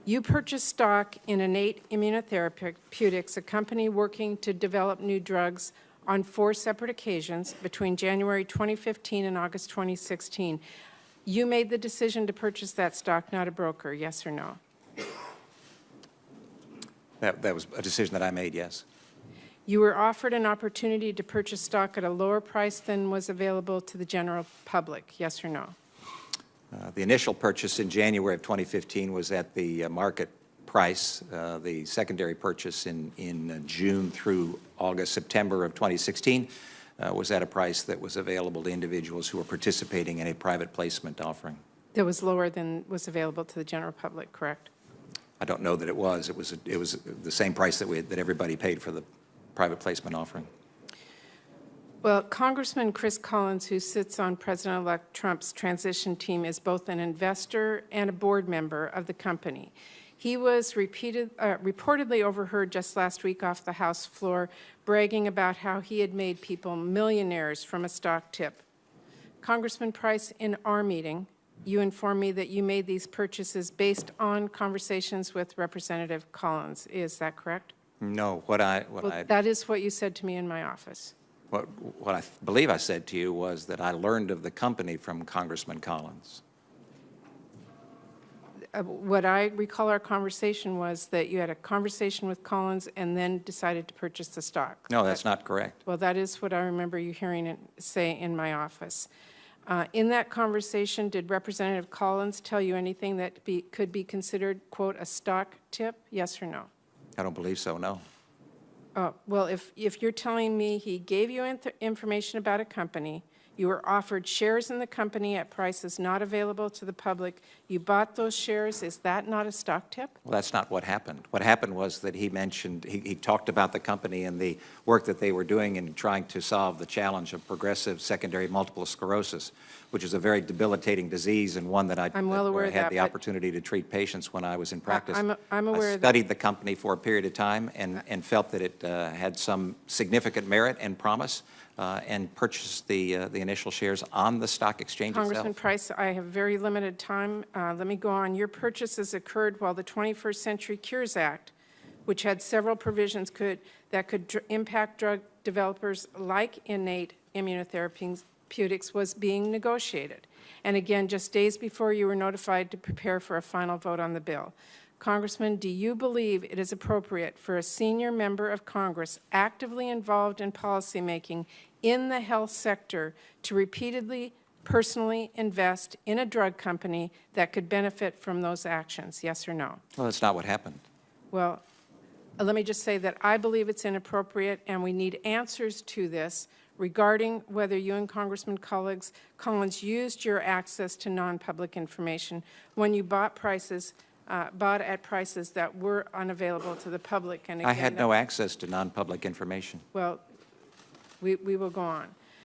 You purchased stock in Innate Immunotherapeutics, a company working to develop new drugs, on 4 separate occasions between January 2015 and August 2016. You made the decision to purchase that stock, not a broker, yes or no? That was a decision that I made, yes. You were offered an opportunity to purchase stock at a lower price than was available to the general public, yes or no? The initial purchase in January of 2015 was at the market price. The secondary purchase in June through August, September of 2016 was at a price that was available to individuals who were participating in a private placement offering. That was lower than was available to the general public, correct? I don't know that it was. It was the same price that everybody paid for the private placement offering. Well, Congressman Chris Collins, who sits on President-elect Trump's transition team, is both an investor and a board member of the company. He was reportedly overheard just last week off the House floor bragging about how he had made people millionaires from a stock tip. Congressman Price, in our meeting, you informed me that you made these purchases based on conversations with Representative Collins. Is that correct? No, that is what you said to me in my office. What I believe I said to you was that I learned of the company from Congressman Collins. What I recall our conversation was that you had a conversation with Collins and then decided to purchase the stock. No, that's not correct. Well, that is what I remember you hearing it say in my office. In that conversation, did Representative Collins tell you anything that could be considered, quote, a stock tip, yes or no? I don't believe so, no. Well, if you're telling me he gave you information about a company, you were offered shares in the company at prices not available to the public, you bought those shares, is that not a stock tip? Well, that's not what happened. What happened was that he mentioned, he talked about the company and the work that they were doing in trying to solve the challenge of progressive secondary multiple sclerosis, which is a very debilitating disease and one that I had the opportunity to treat patients when I was in practice. I'm aware I studied the company for a period of time and felt that it had some significant merit and promise, and purchased the initial shares on the stock exchange Congressman itself. Price, I have very limited time. Let me go on. Your purchases occurred while the 21st Century Cures Act, which had several provisions that could impact drug developers like Innate Immunotherapeutics, was being negotiated. And again, just days before you were notified to prepare for a final vote on the bill. Congressman, do you believe it is appropriate for a senior member of Congress actively involved in policymaking in the health sector to repeatedly personally invest in a drug company that could benefit from those actions, yes or no? Well, that's not what happened. Well, let me just say that I believe it's inappropriate, and we need answers to this regarding whether you and Congressman Collins used your access to non-public information when you bought at prices that were unavailable to the public. And again, I had no access to non-public information. Well, we will go on.